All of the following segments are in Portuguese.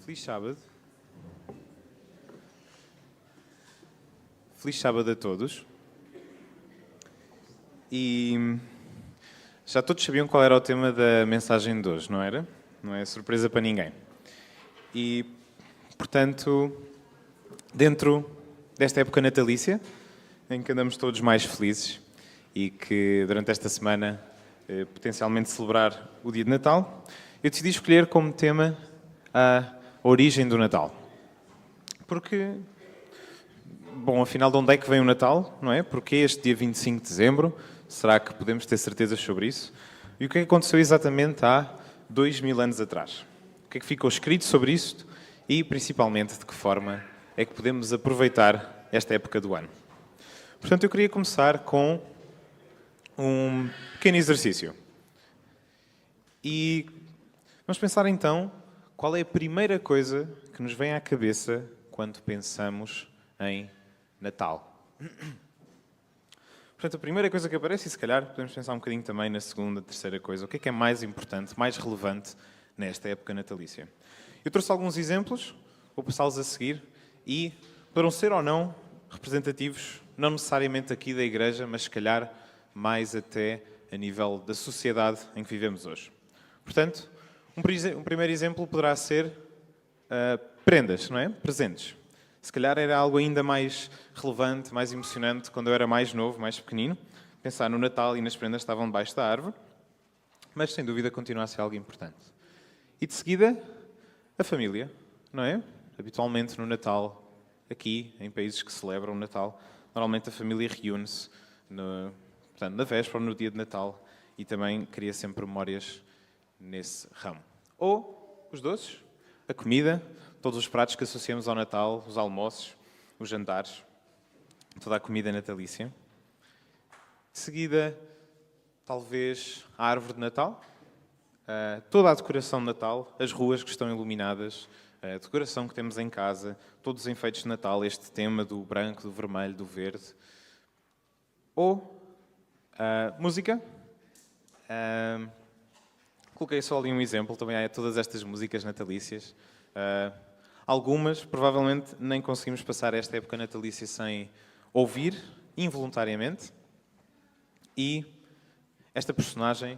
Feliz sábado. Feliz sábado a todos. E já todos sabiam qual era o tema da mensagem de hoje, não era? Não é surpresa para ninguém. E, portanto, dentro desta época natalícia, em que andamos todos mais felizes e que durante esta semana potencialmente celebrar o dia de Natal, eu decidi escolher como tema a origem do Natal. Porque, bom, afinal, de onde é que vem o Natal, não é? Porque este dia 25 de dezembro, será que podemos ter certezas sobre isso? E o que é que aconteceu exatamente há 2000 anos atrás? O que é que ficou escrito sobre isto? E, principalmente, de que forma é que podemos aproveitar esta época do ano? Portanto, eu queria começar com um pequeno exercício. E vamos pensar então qual é a primeira coisa que nos vem à cabeça quando pensamos em Natal. Portanto, a primeira coisa que aparece, e se calhar podemos pensar um bocadinho também na segunda, terceira coisa, o que é mais importante, mais relevante nesta época natalícia. Eu trouxe alguns exemplos, vou passá-los a seguir, e poderão ser ou não representativos, não necessariamente aqui da Igreja, mas se calhar mais até a nível da sociedade em que vivemos hoje. Portanto, um primeiro exemplo poderá ser prendas, não é? Presentes. Se calhar era algo ainda mais relevante, mais emocionante quando eu era mais novo, mais pequenino. Pensar no Natal e nas prendas que estavam debaixo da árvore. Mas, sem dúvida, continua a ser algo importante. E, de seguida, a família, não é? Habitualmente, no Natal, aqui, em países que celebram o Natal, normalmente a família reúne-se na véspera ou no dia de Natal e também cria sempre memórias nesse ramo. Ou os doces, a comida, todos os pratos que associamos ao Natal, os almoços, os jantares, toda a comida natalícia. De seguida, talvez a árvore de Natal, toda a decoração de Natal, as ruas que estão iluminadas, a decoração que temos em casa, todos os enfeites de Natal, este tema do branco, do vermelho, do verde. Ou música. Coloquei só ali um exemplo, também há todas estas músicas natalícias. Algumas, provavelmente, nem conseguimos passar esta época natalícia sem ouvir, involuntariamente. E esta personagem,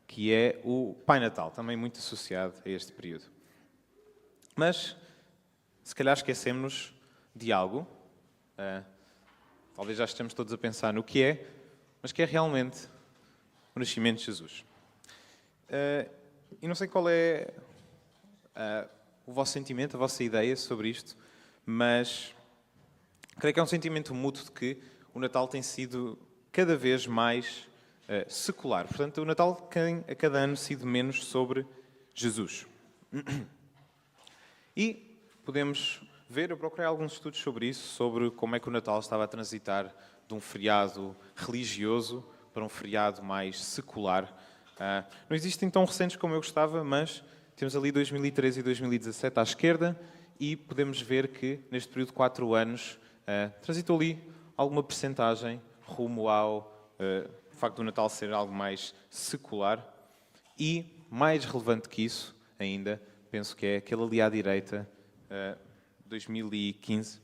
que é o Pai Natal, também muito associado a este período. Mas, se calhar esquecemos de algo. Talvez já estejamos todos a pensar no que é, mas que é realmente o nascimento de Jesus. E não sei qual é o vosso sentimento, a vossa ideia sobre isto, mas creio que é um sentimento mútuo de que o Natal tem sido cada vez mais secular. Portanto, o Natal tem a cada ano sido menos sobre Jesus. E podemos ver, eu procurei alguns estudos sobre isso, sobre como é que o Natal estava a transitar de um feriado religioso para um feriado mais secular. Não existem tão recentes como eu gostava, mas temos ali 2013 e 2017 à esquerda e podemos ver que neste período de 4 anos transitou ali alguma percentagem rumo ao facto do Natal ser algo mais secular e, mais relevante que isso ainda, penso que é aquele ali à direita, 2015,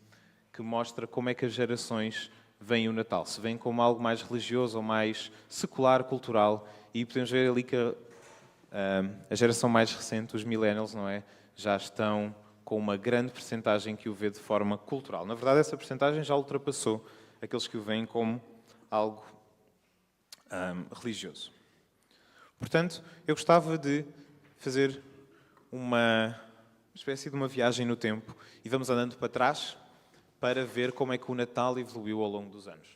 que mostra como é que as gerações veem o Natal. Se veem como algo mais religioso ou mais secular, cultural. E podemos ver ali que a geração mais recente, os millennials, não é? Já estão com uma grande percentagem que o vê de forma cultural. Na verdade, essa percentagem já ultrapassou aqueles que o veem como algo religioso. Portanto, eu gostava de fazer uma espécie de uma viagem no tempo e vamos andando para trás para ver como é que o Natal evoluiu ao longo dos anos.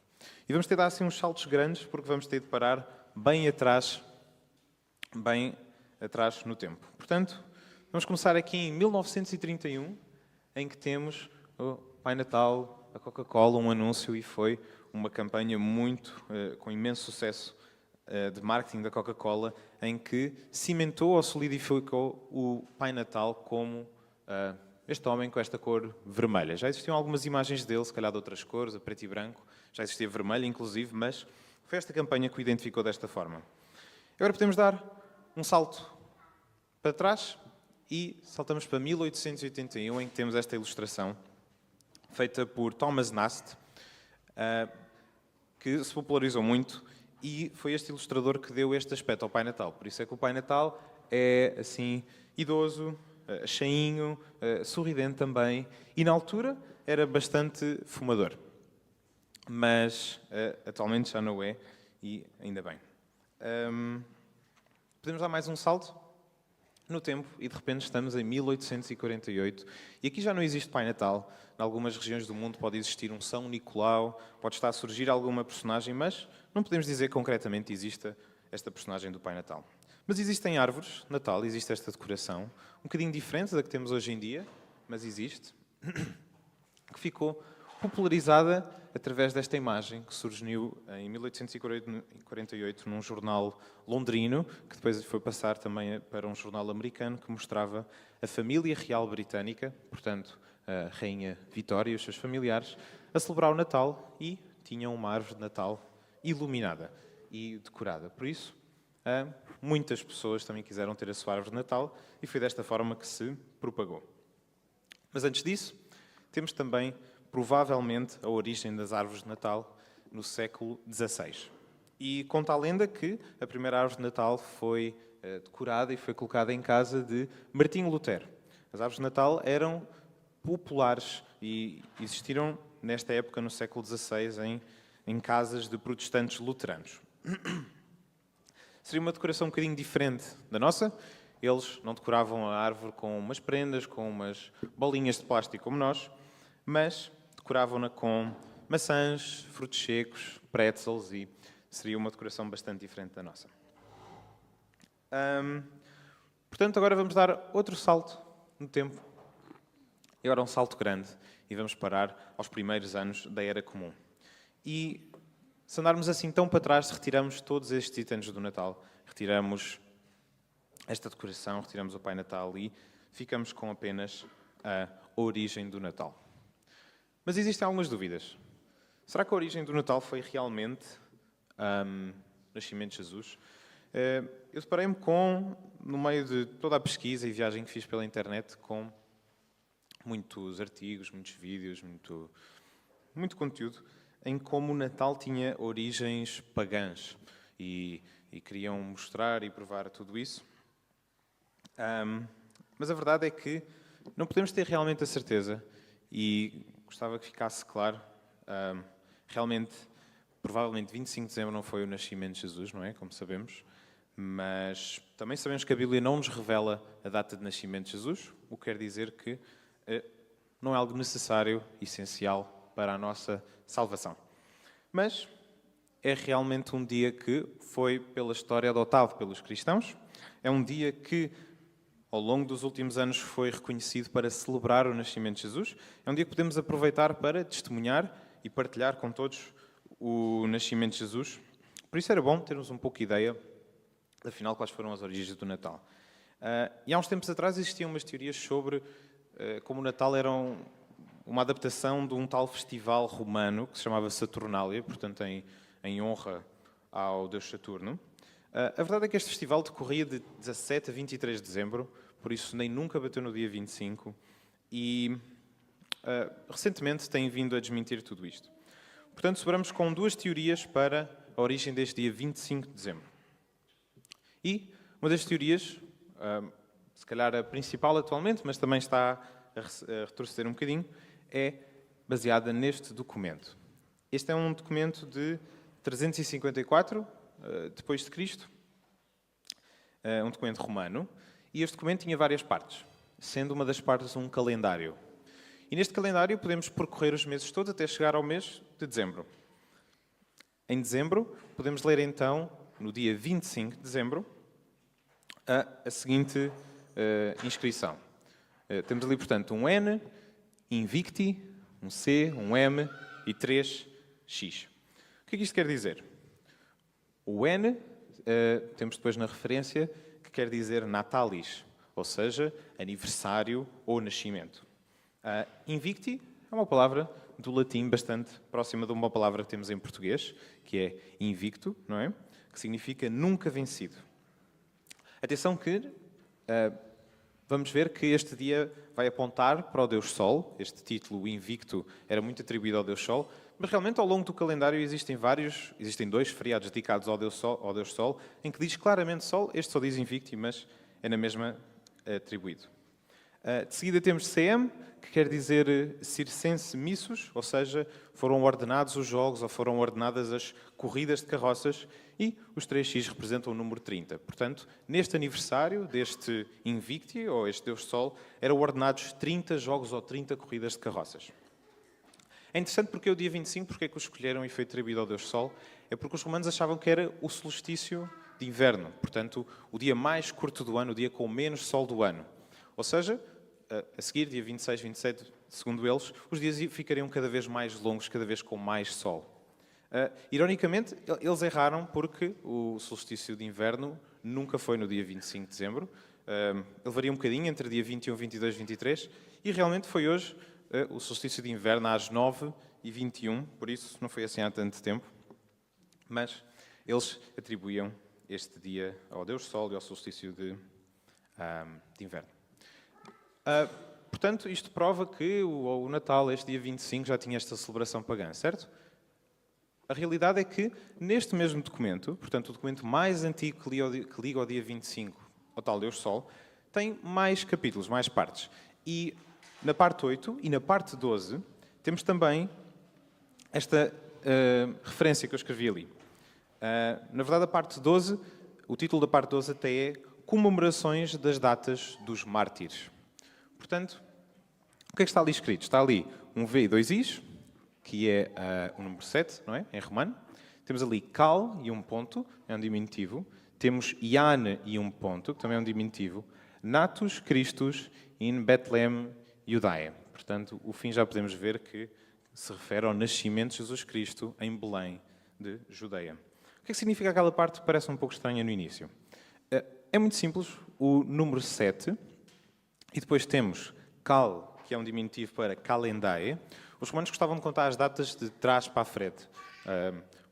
E vamos ter de dar assim uns saltos grandes porque vamos ter de parar bem atrás no tempo. Portanto, vamos começar aqui em 1931, em que temos o Pai Natal, a Coca-Cola, um anúncio e foi uma campanha com imenso sucesso de marketing da Coca-Cola, em que cimentou ou solidificou o Pai Natal como este homem com esta cor vermelha. Já existiam algumas imagens dele, se calhar de outras cores, a preto e branco, já existia vermelho inclusive, mas foi esta campanha que o identificou desta forma. Agora podemos dar um salto para trás e saltamos para 1881, em que temos esta ilustração, feita por Thomas Nast, que se popularizou muito, e foi este ilustrador que deu este aspecto ao Pai Natal. Por isso é que o Pai Natal é, assim, idoso, cheinho, sorridente também, e na altura era bastante fumador. Mas atualmente já não é, e ainda bem. Podemos dar mais um salto no tempo e de repente estamos em 1848 e aqui já não existe Pai Natal. Em algumas regiões do mundo pode existir um São Nicolau, pode estar a surgir alguma personagem, mas não podemos dizer que concretamente exista esta personagem do Pai Natal. Mas existem árvores de Natal, existe esta decoração, um bocadinho diferente da que temos hoje em dia, mas existe, que ficou popularizada através desta imagem que surgiu em 1848 num jornal londrino, que depois foi passar também para um jornal americano, que mostrava a família real britânica, portanto, a Rainha Vitória e os seus familiares, a celebrar o Natal e tinham uma árvore de Natal iluminada e decorada. Por isso, muitas pessoas também quiseram ter a sua árvore de Natal e foi desta forma que se propagou. Mas antes disso, temos também provavelmente a origem das árvores de Natal no século XVI. E conta a lenda que a primeira árvore de Natal foi decorada e foi colocada em casa de Martinho Lutero. As árvores de Natal eram populares e existiram nesta época, no século XVI, em casas de protestantes luteranos. Seria uma decoração um bocadinho diferente da nossa. Eles não decoravam a árvore com umas prendas, com umas bolinhas de plástico como nós, mas decoravam-na com maçãs, frutos secos, pretzels e seria uma decoração bastante diferente da nossa. Portanto, agora vamos dar outro salto no tempo. E agora um salto grande e vamos parar aos primeiros anos da Era Comum. E se andarmos assim tão para trás, retiramos todos estes itens do Natal, retiramos esta decoração, retiramos o Pai Natal e ficamos com apenas a origem do Natal. Mas existem algumas dúvidas. Será que a origem do Natal foi realmente o nascimento de Jesus? Eu deparei-me no meio de toda a pesquisa e viagem que fiz pela internet, com muitos artigos, muitos vídeos, muito conteúdo, em como o Natal tinha origens pagãs e queriam mostrar e provar tudo isso. Mas a verdade é que não podemos ter realmente a certeza e gostava que ficasse claro, realmente, provavelmente 25 de dezembro não foi o nascimento de Jesus, não é? Como sabemos, mas também sabemos que a Bíblia não nos revela a data de nascimento de Jesus, o que quer dizer que não é algo necessário, essencial para a nossa salvação. Mas é realmente um dia que foi, pela história, adotado pelos cristãos. É um dia que, ao longo dos últimos anos, foi reconhecido para celebrar o nascimento de Jesus. É um dia que podemos aproveitar para testemunhar e partilhar com todos o nascimento de Jesus. Por isso era bom termos um pouco de ideia, afinal, quais foram as origens do Natal. E há uns tempos atrás existiam umas teorias sobre como o Natal era uma adaptação de um tal festival romano que se chamava Saturnália, portanto, em honra ao deus Saturno. A verdade é que este festival decorria de 17 a 23 de dezembro, por isso nem nunca bateu no dia 25, e recentemente têm vindo a desmentir tudo isto. Portanto, sobramos com duas teorias para a origem deste dia 25 de dezembro. E uma das teorias, se calhar a principal atualmente, mas também está a retroceder um bocadinho, é baseada neste documento. Este é um documento de 354 depois de Cristo, um documento romano, e este documento tinha várias partes, sendo uma das partes um calendário. E neste calendário podemos percorrer os meses todos até chegar ao mês de dezembro. Em dezembro, podemos ler então, no dia 25 de dezembro, a seguinte inscrição. Temos ali, portanto, um N, Invicti, um C, um M e 3 X. O que é que isto quer dizer? O N, temos depois na referência, que quer dizer natalis, ou seja, aniversário ou nascimento. Invicti é uma palavra do latim bastante próxima de uma palavra que temos em português, que é invicto, não é? Que significa nunca vencido. Atenção que vamos ver que este dia vai apontar para o Deus Sol. Este título, o Invicto, era muito atribuído ao Deus Sol, mas realmente ao longo do calendário existem 2 feriados dedicados ao Deus Sol, em que diz claramente Sol, este só diz Invicti, mas é na mesma atribuído. De seguida temos CM, que quer dizer Circense Missus, ou seja, foram ordenados os jogos ou foram ordenadas as corridas de carroças, e os 3x representam o número 30. Portanto, neste aniversário deste Invicti, ou este Deus Sol, eram ordenados 30 jogos ou 30 corridas de carroças. É interessante porque o dia 25, porque é que o escolheram e foi atribuído ao Deus Sol? É porque os romanos achavam que era o solstício de inverno, portanto, o dia mais curto do ano, o dia com menos sol do ano. Ou seja, a seguir, dia 26, 27, segundo eles, os dias ficariam cada vez mais longos, cada vez com mais sol. Ironicamente, eles erraram porque o solstício de inverno nunca foi no dia 25 de dezembro. Ele varia um bocadinho entre dia 21, 22, 23, e realmente foi hoje o solstício de inverno às 9h21, por isso não foi assim há tanto tempo, mas eles atribuíam este dia ao Deus Sol e ao solstício de inverno. Portanto, isto prova que o Natal, este dia 25, já tinha esta celebração pagã, certo? A realidade é que, neste mesmo documento, portanto, o documento mais antigo que liga ao dia 25 ao tal Deus Sol, tem mais capítulos, mais partes. E na parte 8 e na parte 12, temos também esta referência que eu escrevi ali. Na verdade, a parte 12, o título da parte 12 até é Comemorações das Datas dos Mártires. Portanto, o que é que está ali escrito? Está ali um V e 2 Is, que é o número 7, não é? Em romano. Temos ali Cal e um ponto, é um diminutivo. Temos Ian e um ponto, que também é um diminutivo. Natus Christus in Bethlehem, Judaia. Portanto, o fim já podemos ver que se refere ao nascimento de Jesus Cristo em Belém de Judeia. O que é que significa aquela parte que parece um pouco estranha no início? É muito simples. O número 7... E depois temos Cal, que é um diminutivo para Calendae. Os romanos gostavam de contar as datas de trás para a frente.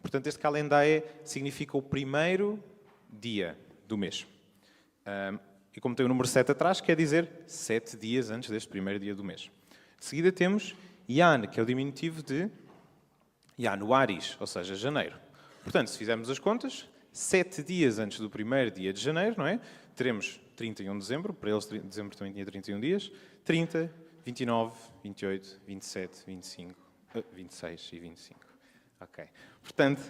Portanto, este Calendae significa o primeiro dia do mês. E como tem o número 7 atrás, quer dizer 7 dias antes deste primeiro dia do mês. De seguida temos Ian, que é o diminutivo de Januaris, ou seja, janeiro. Portanto, se fizermos as contas, 7 dias antes do primeiro dia de janeiro, não é? Teremos 31 de dezembro, para eles dezembro também tinha 31 dias, 30, 29, 28, 27, 25, 26 e 25. Ok. Portanto,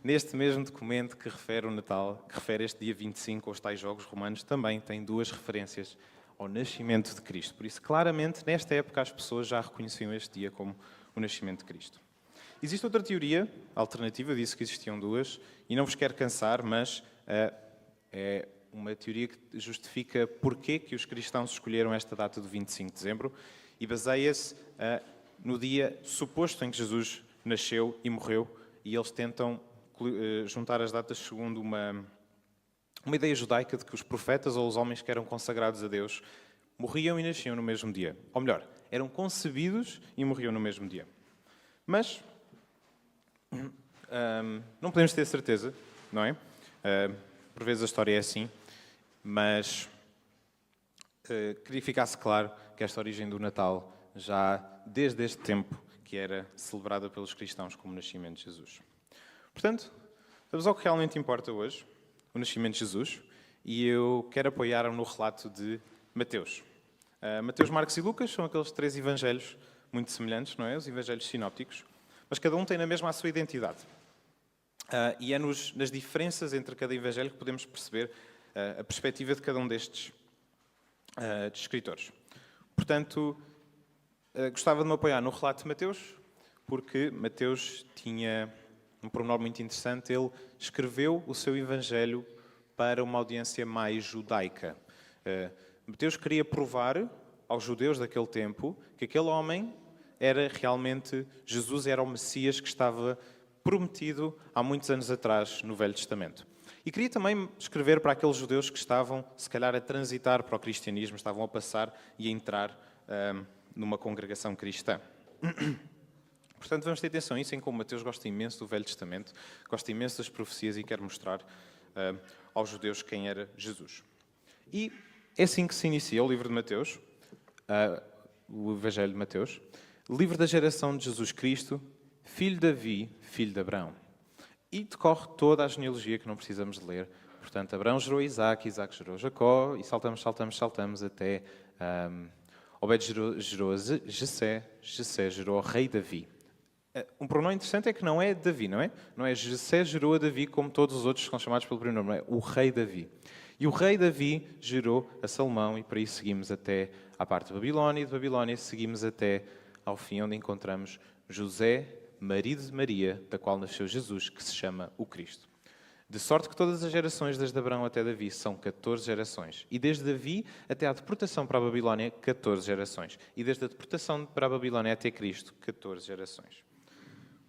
neste mesmo documento que refere o Natal, que refere este dia 25 aos tais Jogos Romanos, também tem 2 referências ao nascimento de Cristo. Por isso, claramente, nesta época as pessoas já reconheciam este dia como o nascimento de Cristo. Existe outra teoria alternativa, eu disse que existiam 2, e não vos quero cansar, mas é uma teoria que justifica porquê que os cristãos escolheram esta data do 25 de dezembro e baseia-se no dia suposto em que Jesus nasceu e morreu, e eles tentam juntar as datas segundo uma ideia judaica de que os profetas ou os homens que eram consagrados a Deus morriam e nasciam no mesmo dia. Ou melhor, eram concebidos e morriam no mesmo dia. Mas não podemos ter certeza, não é? Por vezes a história é assim, mas queria que ficasse claro que esta origem do Natal já desde este tempo que era celebrada pelos cristãos como o nascimento de Jesus. Portanto, vamos ao que realmente importa hoje, o nascimento de Jesus, e eu quero apoiar-me no relato de Mateus. Mateus, Marcos e Lucas são aqueles 3 evangelhos muito semelhantes, não é? Os evangelhos sinópticos, mas cada um tem na mesma a sua identidade. E é nas diferenças entre cada evangelho que podemos perceber a perspectiva de cada um destes escritores. Portanto, gostava de me apoiar no relato de Mateus, porque Mateus tinha um pormenor muito interessante. Ele escreveu o seu evangelho para uma audiência mais judaica. Mateus queria provar aos judeus daquele tempo que aquele homem era realmente Jesus, era o Messias que estava prometido há muitos anos atrás no Velho Testamento. E queria também escrever para aqueles judeus que estavam, se calhar, a transitar para o cristianismo, estavam a passar e a entrar numa congregação cristã. Portanto, vamos ter atenção a isso, em como Mateus gosta imenso do Velho Testamento, gosta imenso das profecias e quer mostrar aos judeus quem era Jesus. E É assim que se inicia o livro de Mateus, o Evangelho de Mateus, livro da geração de Jesus Cristo, filho de Davi, filho de Abraão. E decorre toda a genealogia que não precisamos de ler. Portanto, Abraão gerou Isaac, Isaac gerou Jacó, e saltamos até Obed gerou Jessé, Jessé gerou o rei Davi. Um pronome interessante é que não é Davi, não é? Não é Jessé gerou a Davi como todos os outros que são chamados pelo primeiro nome, é o rei Davi. E o rei Davi gerou a Salomão, e por aí seguimos até à parte de Babilónia, e de Babilónia seguimos até ao fim, onde encontramos José, marido de Maria, da qual nasceu Jesus, que se chama o Cristo. De sorte que todas as gerações, desde Abraão até Davi, são 14 gerações. E desde Davi até à deportação para a Babilónia, 14 gerações. E desde a deportação para a Babilónia até Cristo, 14 gerações.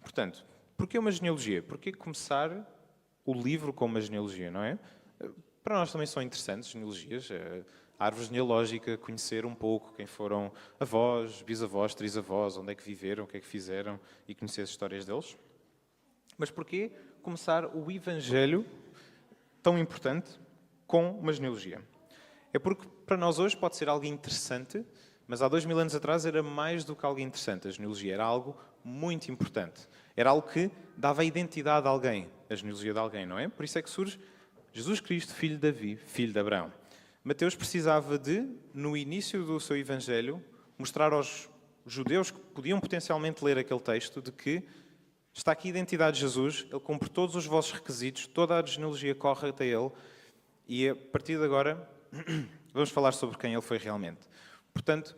Portanto, porquê uma genealogia? Porquê começar o livro com uma genealogia, não é? Para nós também são interessantes genealogias. A árvore genealógica, conhecer um pouco quem foram avós, bisavós, trisavós, onde é que viveram, o que é que fizeram e conhecer as histórias deles. Mas porquê começar o Evangelho tão importante com uma genealogia? É porque para nós hoje pode ser algo interessante, mas há 2000 anos atrás era mais do que algo interessante. A genealogia era algo muito importante. Era algo que dava a identidade a alguém, a genealogia de alguém, não é? Por isso é que surge Jesus Cristo, filho de Davi, filho de Abraão. Mateus precisava de, no início do seu Evangelho, mostrar aos judeus que podiam potencialmente ler aquele texto de que está aqui a identidade de Jesus, ele cumpre todos os vossos requisitos, toda a genealogia corre até ele, e a partir de agora vamos falar sobre quem ele foi realmente. Portanto,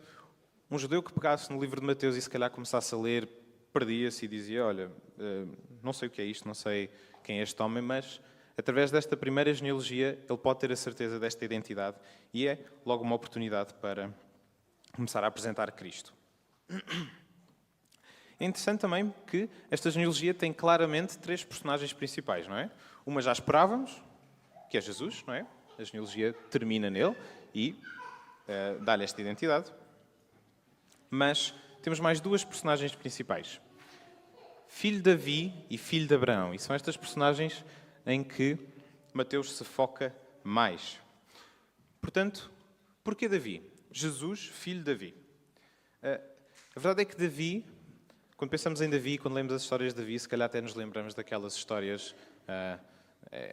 um judeu que pegasse no livro de Mateus e se calhar começasse a ler, perdia-se e dizia, olha, não sei o que é isto, não sei quem é este homem, mas através desta primeira genealogia ele pode ter a certeza desta identidade e é logo uma oportunidade para começar a apresentar Cristo. É interessante também que esta genealogia tem claramente 3 personagens principais, não é? Uma já esperávamos, que é Jesus, não é? A genealogia termina nele e dá-lhe esta identidade. Mas temos mais 2 personagens principais. Filho de Davi e filho de Abraão. E são estas personagens em que Mateus se foca mais. Portanto, porquê Davi? Jesus, filho de Davi. A verdade é que Davi, quando pensamos em Davi, quando lemos as histórias de Davi, se calhar até nos lembramos daquelas histórias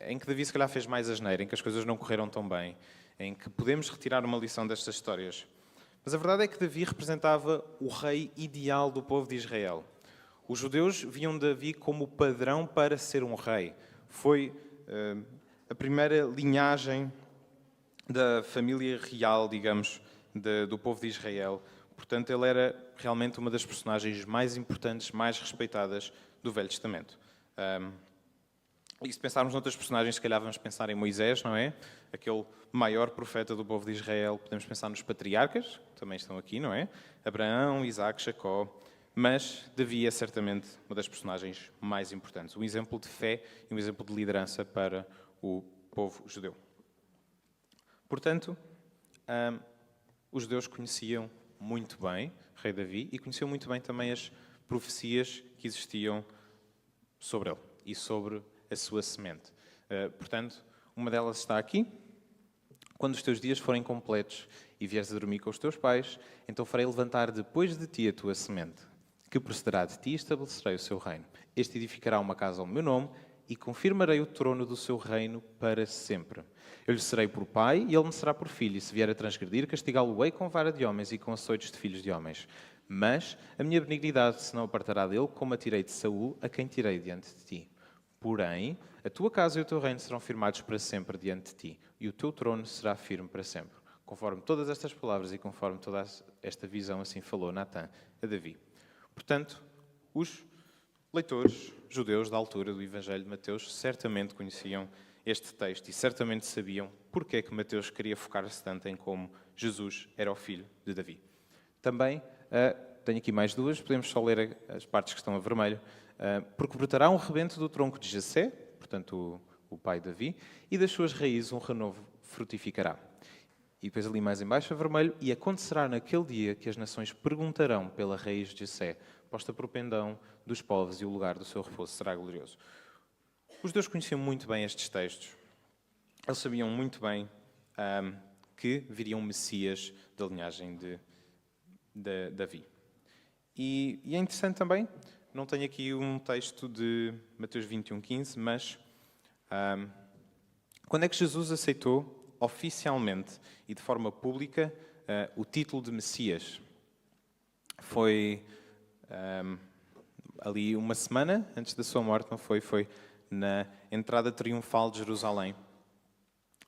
em que Davi se calhar fez mais asneira, em que as coisas não correram tão bem, em que podemos retirar uma lição destas histórias. Mas a verdade é que Davi representava o rei ideal do povo de Israel. Os judeus viam Davi como o padrão para ser um rei. Foi a primeira linhagem da família real, digamos, do povo de Israel. Portanto, ele era realmente uma das personagens mais importantes, mais respeitadas do Velho Testamento. E se pensarmos noutras personagens, se calhar vamos pensar em Moisés, não é? Aquele maior profeta do povo de Israel. Podemos pensar nos patriarcas, que também estão aqui, não é? Abraão, Isaac, Jacó. Mas Davi é certamente uma das personagens mais importantes. Um exemplo de fé e um exemplo de liderança para o povo judeu. Portanto, os judeus conheciam muito bem o rei Davi e conheciam muito bem também as profecias que existiam sobre ele e sobre a sua semente. Portanto, uma delas está aqui. Quando os teus dias forem completos e vieres a dormir com os teus pais, então farei levantar depois de ti a tua semente, que procederá de ti e estabelecerei o seu reino. Este edificará uma casa ao meu nome e confirmarei o trono do seu reino para sempre. Eu lhe serei por pai e ele me será por filho, e se vier a transgredir, castigá-lo-ei com vara de homens e com açoites de filhos de homens. Mas a minha benignidade se não apartará dele, como a tirei de Saul, a quem tirei diante de ti. Porém, a tua casa e o teu reino serão firmados para sempre diante de ti, e o teu trono será firme para sempre. Conforme todas estas palavras e conforme toda esta visão, assim falou Natã a Davi. Portanto, os leitores judeus da altura do Evangelho de Mateus certamente conheciam este texto e certamente sabiam porque é que Mateus queria focar-se tanto em como Jesus era o filho de Davi. Também tenho aqui mais 2, podemos só ler as partes que estão a vermelho. Porque brotará um rebento do tronco de Jessé, portanto o pai de Davi, e das suas raízes um renovo frutificará. E depois ali mais em baixo a vermelho, e acontecerá naquele dia que as nações perguntarão pela raiz de Jessé, posta por pendão dos povos, e o lugar do seu repouso será glorioso. Os judeus conheciam muito bem estes textos. Eles sabiam muito bem que viria um Messias da linhagem de Davi. E é interessante também, não tenho aqui um texto de Mateus 21:15, mas quando é que Jesus aceitou oficialmente e de forma pública o título de Messias? Foi ali uma semana antes da sua morte, não foi? Foi na entrada triunfal de Jerusalém.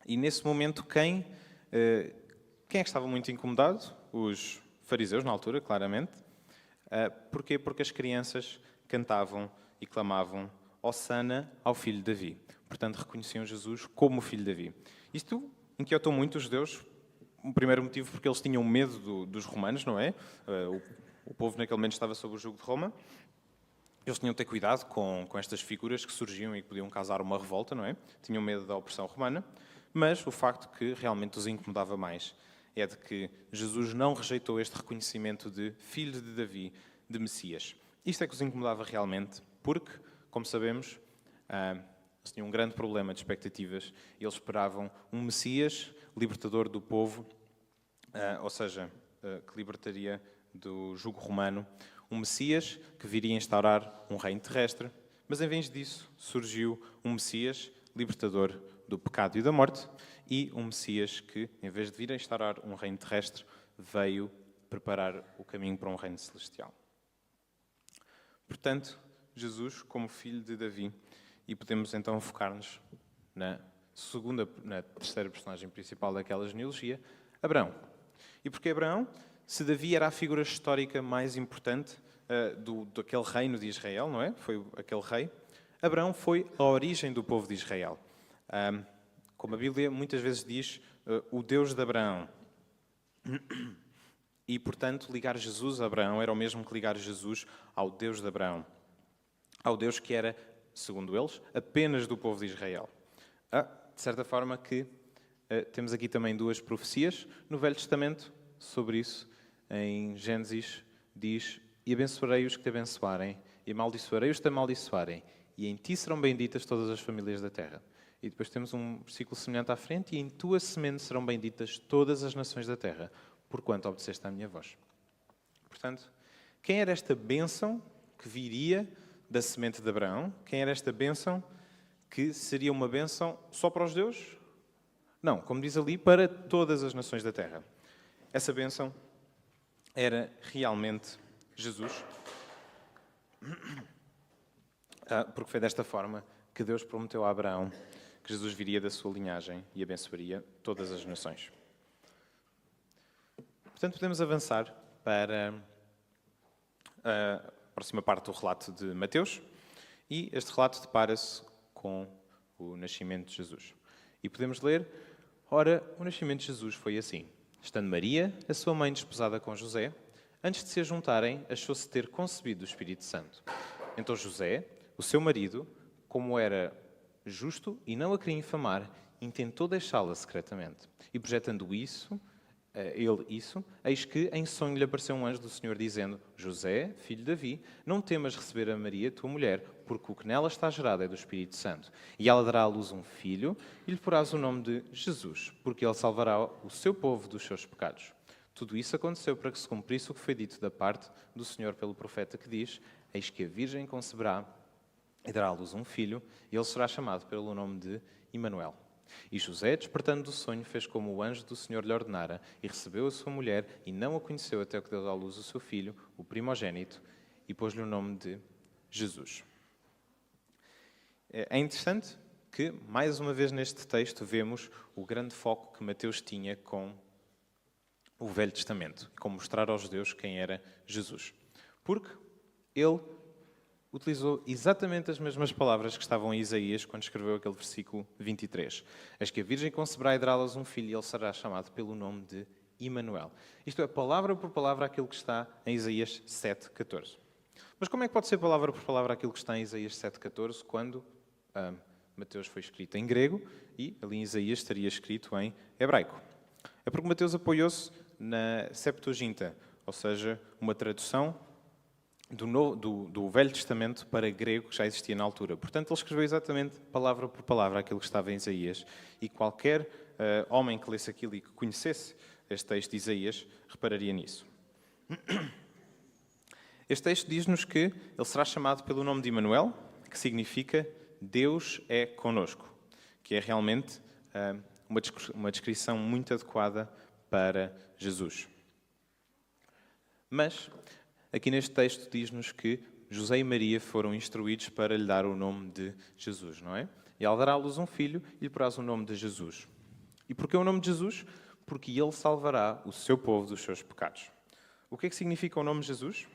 E nesse momento, quem é que estava muito incomodado? Os fariseus, na altura, claramente. Porquê? Porque as crianças cantavam e clamavam Hossana ao filho de Davi. Portanto, reconheciam Jesus como o filho de Davi. Isto inquietou muito os judeus. O primeiro motivo porque eles tinham medo dos romanos, não é? O povo naquele momento estava sob o jugo de Roma. Eles tinham de ter cuidado com estas figuras que surgiam e que podiam causar uma revolta, não é? Tinham medo da opressão romana. Mas o facto que realmente os incomodava mais é de que Jesus não rejeitou este reconhecimento de filho de Davi, de Messias. Isto é que os incomodava realmente, porque, como sabemos, eles tinham um grande problema de expectativas. Eles esperavam um Messias libertador do povo, ou seja, que libertaria do jugo romano, um Messias que viria instaurar um reino terrestre, mas em vez disso surgiu um Messias libertador do pecado e da morte e um Messias que, em vez de vir a instaurar um reino terrestre, veio preparar o caminho para um reino celestial. Portanto, Jesus como filho de Davi, e podemos então focar-nos na terceira personagem principal daquela genealogia, Abraão. E porquê Abraão? Se Davi era a figura histórica mais importante daquele reino de Israel, não é? Foi aquele rei. Abraão foi a origem do povo de Israel. Como a Bíblia muitas vezes diz, o Deus de Abraão. E, portanto, ligar Jesus a Abraão era o mesmo que ligar Jesus ao Deus de Abraão. Ao Deus que era, segundo eles, apenas do povo de Israel. De certa forma que temos aqui também duas profecias no Velho Testamento sobre isso. Em Gênesis diz: e abençoarei os que te abençoarem, e amaldiçoarei os que te amaldiçoarem, e em ti serão benditas todas as famílias da terra. E depois temos um versículo semelhante à frente: e em tua semente serão benditas todas as nações da terra, porquanto obedeceste à minha voz. Portanto, quem era esta bênção que viria da semente de Abraão? Quem era esta bênção que seria uma bênção só para os judeus? Não, como diz ali, para todas as nações da terra. Essa bênção era realmente Jesus, porque foi desta forma que Deus prometeu a Abraão que Jesus viria da sua linhagem e abençoaria todas as nações. Portanto, podemos avançar para a próxima parte do relato de Mateus, e este relato depara-se com o nascimento de Jesus. E podemos ler: ora, o nascimento de Jesus foi assim. Estando Maria, a sua mãe, desposada com José, antes de se juntarem, achou-se ter concebido o Espírito Santo. Então José, o seu marido, como era justo e não a queria infamar, intentou deixá-la secretamente. E projetando isso, eis que em sonho lhe apareceu um anjo do Senhor dizendo: José, filho de Davi, não temas receber a Maria, tua mulher, porque o que nela está gerado é do Espírito Santo. E ela dará à luz um filho, e lhe porás o nome de Jesus, porque ele salvará o seu povo dos seus pecados. Tudo isso aconteceu para que se cumprisse o que foi dito da parte do Senhor pelo profeta, que diz: eis que a Virgem conceberá e dará à luz um filho, e ele será chamado pelo nome de Emanuel. E José, despertando do sonho, fez como o anjo do Senhor lhe ordenara, e recebeu a sua mulher, e não a conheceu até que deu à luz o seu filho, o primogênito, e pôs-lhe o nome de Jesus. É interessante que, mais uma vez neste texto, vemos o grande foco que Mateus tinha com o Velho Testamento, com mostrar aos judeus quem era Jesus. Porque ele utilizou exatamente as mesmas palavras que estavam em Isaías quando escreveu aquele versículo 23. Eis que a Virgem conceberá e dará-lhes um filho, e ele será chamado pelo nome de Emanuel. Isto é, palavra por palavra, aquilo que está em Isaías 7,14. Mas como é que pode ser palavra por palavra aquilo que está em Isaías 7,14 quando Mateus foi escrito em grego e ali em Isaías estaria escrito em hebraico? É porque Mateus apoiou-se na Septuaginta, ou seja, uma tradução do Velho Testamento para grego que já existia na altura. Portanto, ele escreveu exatamente palavra por palavra aquilo que estava em Isaías, e qualquer homem que lesse aquilo e que conhecesse este texto de Isaías repararia nisso. Este texto diz-nos que ele será chamado pelo nome de Emanuel, que significa Deus é conosco, que é realmente uma descrição muito adequada para Jesus. Mas, aqui neste texto diz-nos que José e Maria foram instruídos para lhe dar o nome de Jesus, não é? E ela dará à luz um filho e lhe porás o nome de Jesus. E porquê o nome de Jesus? Porque ele salvará o seu povo dos seus pecados. O que é que significa o nome de Jesus?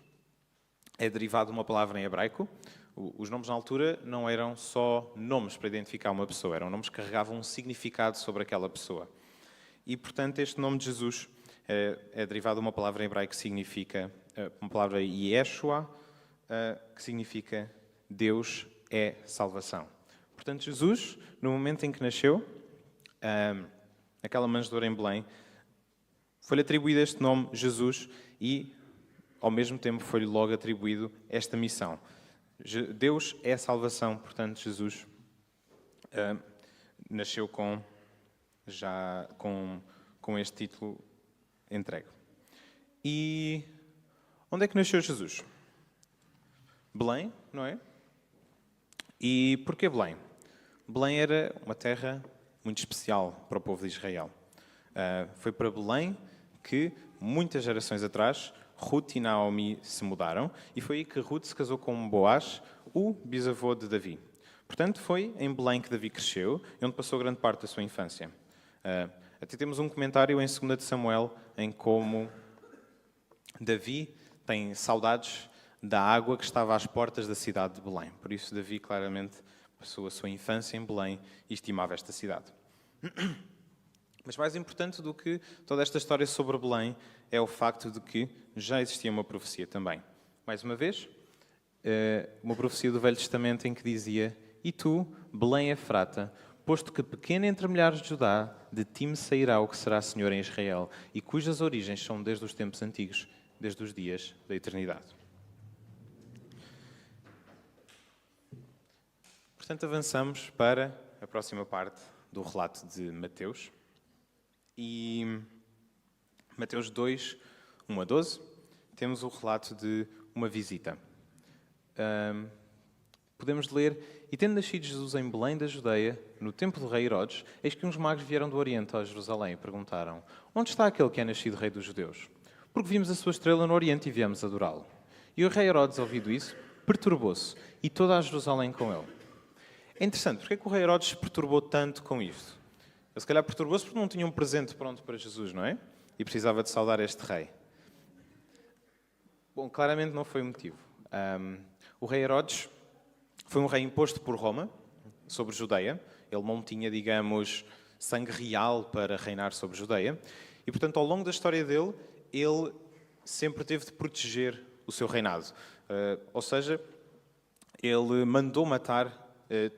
É derivado de uma palavra em hebraico. Os nomes na altura não eram só nomes para identificar uma pessoa, eram nomes que carregavam um significado sobre aquela pessoa. E, portanto, este nome de Jesus é derivado de uma palavra em hebraico que significa, uma palavra Yeshua, que significa Deus é salvação. Portanto, Jesus, no momento em que nasceu, naquela manjedoura em Belém, foi-lhe atribuído este nome, Jesus, e, ao mesmo tempo, foi-lhe logo atribuído esta missão. Deus é a salvação, portanto, Jesus nasceu com este título entregue. E onde é que nasceu Jesus? Belém, não é? E porquê Belém? Belém era uma terra muito especial para o povo de Israel. Foi para Belém que, muitas gerações atrás, Ruth e Naomi se mudaram e foi aí que Ruth se casou com Boaz, o bisavô de Davi. Portanto, foi em Belém que Davi cresceu e onde passou grande parte da sua infância. Até temos um comentário em 2 de Samuel em como Davi tem saudades da água que estava às portas da cidade de Belém. Por isso, Davi claramente passou a sua infância em Belém e estimava esta cidade. Mas mais importante do que toda esta história sobre Belém é o facto de que já existia uma profecia também. Mais uma vez, uma profecia do Velho Testamento em que dizia: "E tu, Belém Efrata, posto que pequena entre milhares de Judá, de ti me sairá o que será Senhor em Israel, e cujas origens são desde os tempos antigos, desde os dias da eternidade." Portanto, avançamos para a próxima parte do relato de Mateus. E Mateus 2, 1 a 12, temos o relato de uma visita. Podemos ler: "E tendo nascido Jesus em Belém da Judeia, no tempo do rei Herodes, eis que uns magos vieram do Oriente a Jerusalém e perguntaram: Onde está aquele que é nascido rei dos judeus? Porque vimos a sua estrela no Oriente e viemos adorá-lo." E o rei Herodes, ouvido isso, perturbou-se, e toda a Jerusalém com ele. É interessante, porque é que o rei Herodes se perturbou tanto com isto? Ele se calhar perturbou-se porque não tinha um presente pronto para Jesus, não é? E precisava de saudar este rei. Bom, claramente não foi o motivo. O rei Herodes foi um rei imposto por Roma sobre Judeia. Ele não tinha, digamos, sangue real para reinar sobre Judeia. E, portanto, ao longo da história dele, ele sempre teve de proteger o seu reinado. Ou seja, ele mandou matar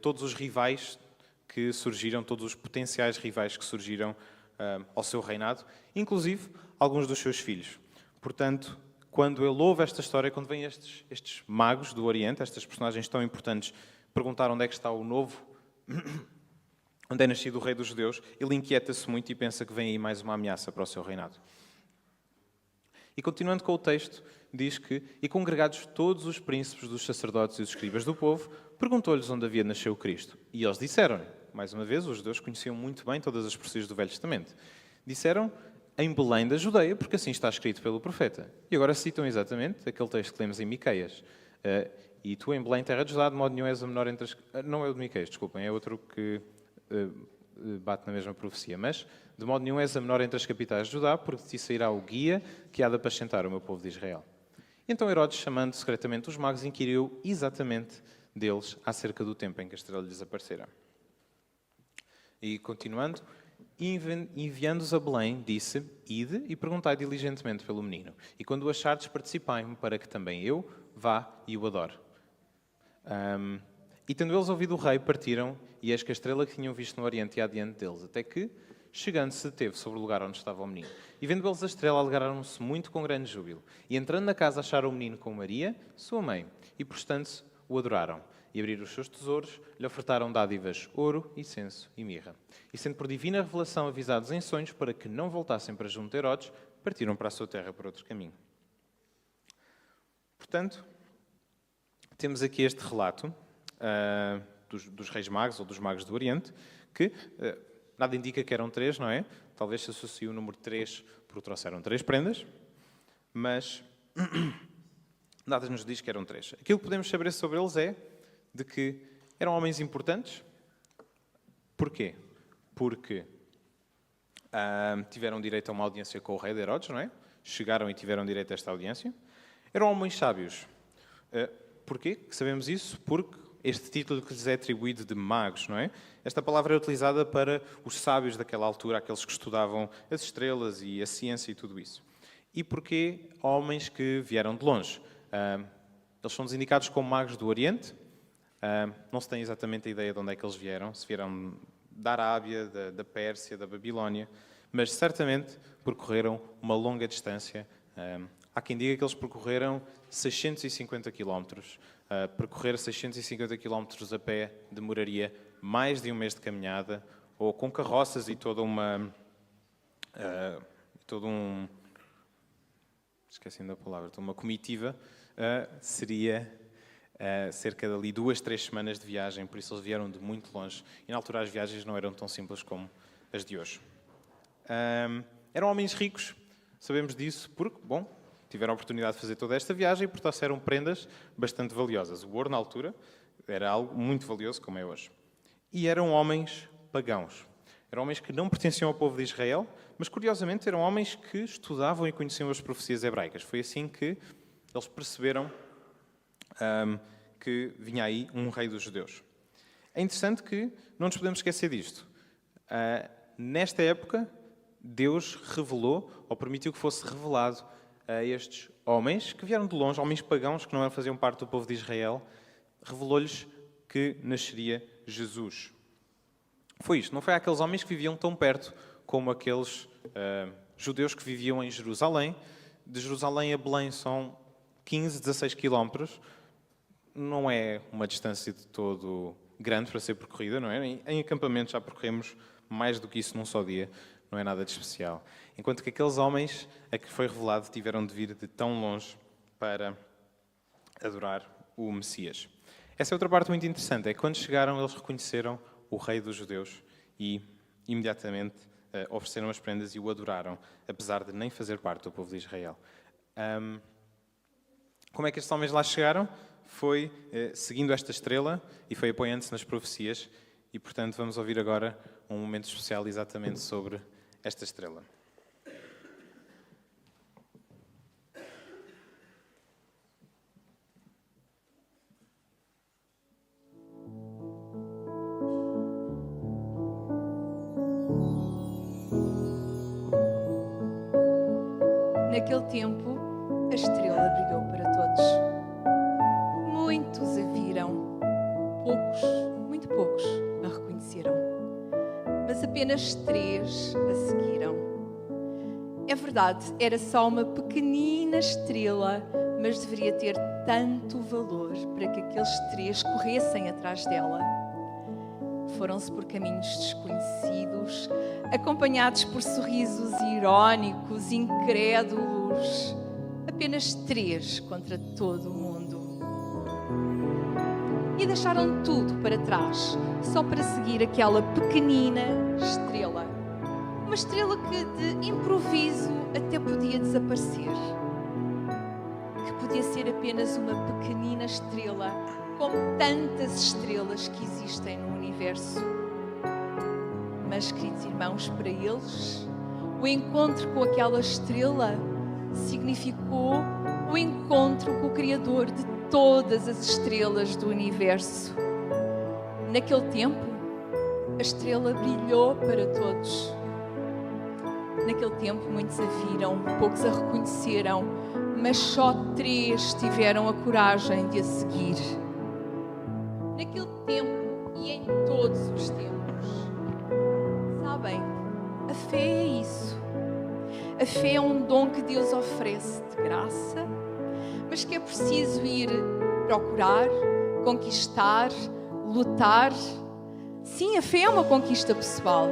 todos os rivais que surgiram, todos os potenciais rivais que surgiram ao seu reinado, inclusive alguns dos seus filhos. Portanto, quando ele ouve esta história, quando vêm estes magos do Oriente, estas personagens tão importantes, perguntar onde é que está o novo, onde é nascido o rei dos judeus, ele inquieta-se muito e pensa que vem aí mais uma ameaça para o seu reinado. E continuando com o texto, diz que: "E congregados todos os príncipes dos sacerdotes e os escribas do povo, perguntou-lhes onde havia nascido Cristo. E eles disseram-lhe", mais uma vez, os judeus conheciam muito bem todas as profecias do Velho Testamento, disseram: "Em Belém da Judeia, porque assim está escrito pelo profeta." E agora citam exatamente aquele texto que lemos em Miqueias. "E tu em Belém, terra de Judá, de modo nenhum és a menor entre as..." Não é o de Miqueias, desculpem, é outro que bate na mesma profecia. Mas: "De modo nenhum és a menor entre as capitais de Judá, porque de ti sairá o guia que há de apacentar o meu povo de Israel." Então Herodes, chamando secretamente os magos, inquiriu exatamente deles acerca do tempo em que a estrela lhes aparecera. E continuando: "Enviando-os a Belém, disse: Ide e perguntai diligentemente pelo menino. E quando o achardes, participai-me, para que também eu vá e o adore." E tendo eles ouvido o rei, partiram, e eis que a estrela que tinham visto no Oriente ia adiante deles, até que, chegando, se deteve sobre o lugar onde estava o menino. E vendo eles a estrela, alegraram-se muito com grande júbilo. E entrando na casa, acharam o menino com Maria, sua mãe, e prostando-se, o adoraram. e abrir os seus tesouros, lhe ofertaram dádivas, ouro, incenso e mirra. E sendo por divina revelação avisados em sonhos para que não voltassem para junto de Herodes, partiram para a sua terra por outro caminho. Portanto, temos aqui este relato dos reis magos ou dos magos do Oriente, que nada indica que eram 3, não é? Talvez se associe o número 3 porque trouxeram 3 prendas, mas nada nos diz que eram 3. Aquilo que podemos saber sobre eles é de que eram homens importantes. Porquê? Porque tiveram direito a uma audiência com o rei de Herodes, não é? Chegaram e tiveram direito a esta audiência. Eram homens sábios. Porquê que sabemos isso? Porque este título que lhes é atribuído de magos, não é? Esta palavra é utilizada para os sábios daquela altura, aqueles que estudavam as estrelas e a ciência e tudo isso. E porquê homens que vieram de longe? Eles são desindicados como magos do Oriente. Não se tem exatamente a ideia de onde é que eles vieram. Se vieram da Arábia, da Pérsia, da Babilónia. Mas certamente percorreram uma longa distância. Há quem diga que eles percorreram 650 quilómetros. Percorrer 650 quilómetros a pé demoraria mais de um mês de caminhada, ou com carroças e toda uma... esqueci da palavra, uma comitiva, seria cerca de ali 2, 3 semanas de viagem, por isso eles vieram de muito longe. E na altura as viagens não eram tão simples como as de hoje. Eram homens ricos, sabemos disso, porque, bom, tiveram a oportunidade de fazer toda esta viagem e, portanto, eram prendas bastante valiosas. O ouro, na altura, era algo muito valioso, como é hoje. E eram homens pagãos. Eram homens que não pertenciam ao povo de Israel, mas, curiosamente, eram homens que estudavam e conheciam as profecias hebraicas. Foi assim que eles perceberam que vinha aí um rei dos judeus. É interessante que não nos podemos esquecer disto. Nesta época, Deus revelou, ou permitiu que fosse revelado a estes homens que vieram de longe, homens pagãos que não faziam parte do povo de Israel, revelou-lhes que nasceria Jesus. Foi isto, não foi aqueles homens que viviam tão perto como aqueles judeus que viviam em Jerusalém. De Jerusalém a Belém são 15, 16 quilómetros. Não é uma distância de todo grande para ser percorrida, não é? Em acampamento já percorremos mais do que isso num só dia. Não é nada de especial. Enquanto que aqueles homens a que foi revelado tiveram de vir de tão longe para adorar o Messias. Essa é outra parte muito interessante. É que quando chegaram, eles reconheceram o rei dos judeus e imediatamente ofereceram as prendas e o adoraram, apesar de nem fazer parte do povo de Israel. Como é que estes homens lá chegaram? Foi seguindo esta estrela e foi apoiando-se nas profecias. E, portanto, vamos ouvir agora um momento especial exatamente sobre esta estrela. Naquele tempo, a estrela brilhou para todos. Muitos a viram, muito poucos a reconheceram, mas apenas 3 a seguiram. É verdade, era só uma pequenina estrela, mas deveria ter tanto valor para que aqueles 3 corressem atrás dela. Foram-se por caminhos desconhecidos, acompanhados por sorrisos irónicos, incrédulos. Apenas 3 contra todo o mundo. E deixaram tudo para trás, só para seguir aquela pequenina estrela. Uma estrela que, de improviso, até podia desaparecer. Que podia ser apenas uma pequenina estrela, como tantas estrelas que existem no universo. Mas, queridos irmãos, para eles, o encontro com aquela estrela significou o encontro com o Criador de todas as estrelas do universo. Naquele tempo, a estrela brilhou para todos. Naquele tempo, muitos a viram, poucos a reconheceram, mas só 3 tiveram a coragem de a seguir. Naquele tempo e em todos os tempos. Sabem, a fé é isso. A fé é um dom que Deus oferece de graça, mas que é preciso ir procurar, conquistar, lutar. Sim, a fé é uma conquista pessoal.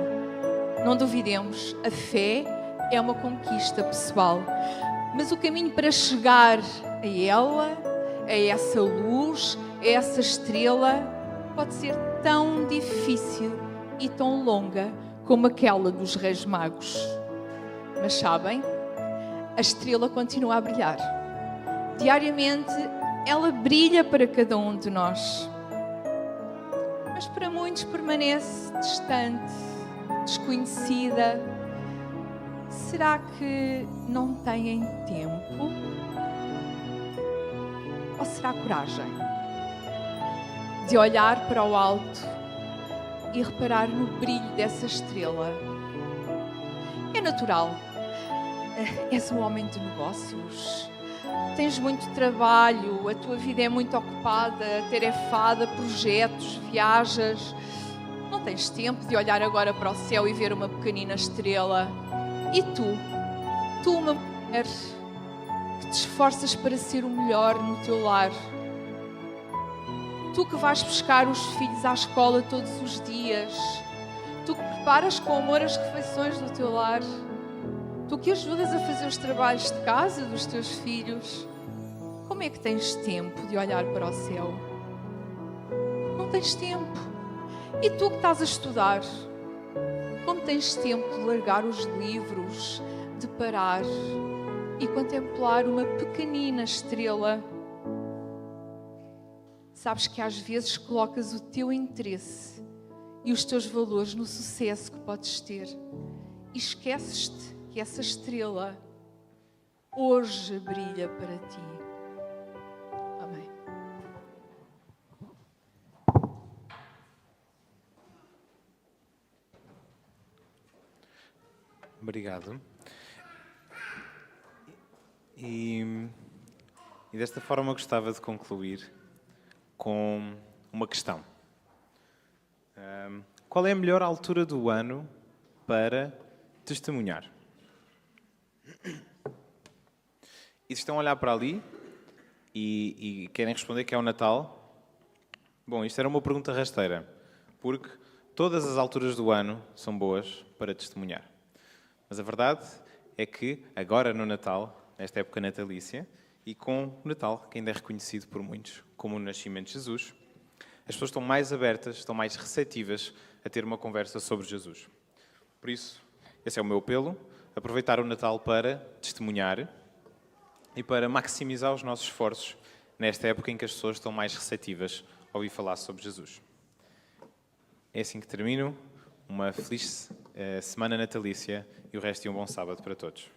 Não duvidemos, a fé é uma conquista pessoal. Mas o caminho para chegar a ela, a essa luz, a essa estrela, pode ser tão difícil e tão longa como aquela dos Reis Magos. Mas sabem, a estrela continua a brilhar. Diariamente, ela brilha para cada um de nós. Mas para muitos permanece distante, desconhecida. Será que não têm tempo? Ou será coragem de olhar para o alto e reparar no brilho dessa estrela? É natural. És um homem de negócios. Tens muito trabalho, a tua vida é muito ocupada, atarefada, projetos, viajas. Não tens tempo de olhar agora para o céu e ver uma pequenina estrela. E tu uma mulher que te esforças para ser o melhor no teu lar. Tu que vais buscar os filhos à escola todos os dias. Tu que preparas com amor as refeições do teu lar. Tu que ajudas a fazer os trabalhos de casa dos teus filhos. Como é que tens tempo de olhar para o céu? Não tens tempo. E tu que estás a estudar? Como tens tempo de largar os livros, de parar e contemplar uma pequenina estrela? Sabes que às vezes colocas o teu interesse e os teus valores no sucesso que podes ter e esqueces-te que essa estrela hoje brilha para ti. Amém. Obrigado. E desta forma gostava de concluir com uma questão. Qual é a melhor altura do ano para testemunhar? E se estão a olhar para ali e querem responder que é o Natal, bom, isto era uma pergunta rasteira, porque todas as alturas do ano são boas para testemunhar. Mas a verdade é que agora no Natal, nesta época natalícia, e com o Natal, que ainda é reconhecido por muitos como o nascimento de Jesus, as pessoas estão mais abertas, estão mais receptivas a ter uma conversa sobre Jesus. Por isso, esse é o meu apelo, aproveitar o Natal para testemunhar e para maximizar os nossos esforços nesta época em que as pessoas estão mais receptivas a ouvir falar sobre Jesus. É assim que termino. Uma feliz semana natalícia e o resto de um bom sábado para todos.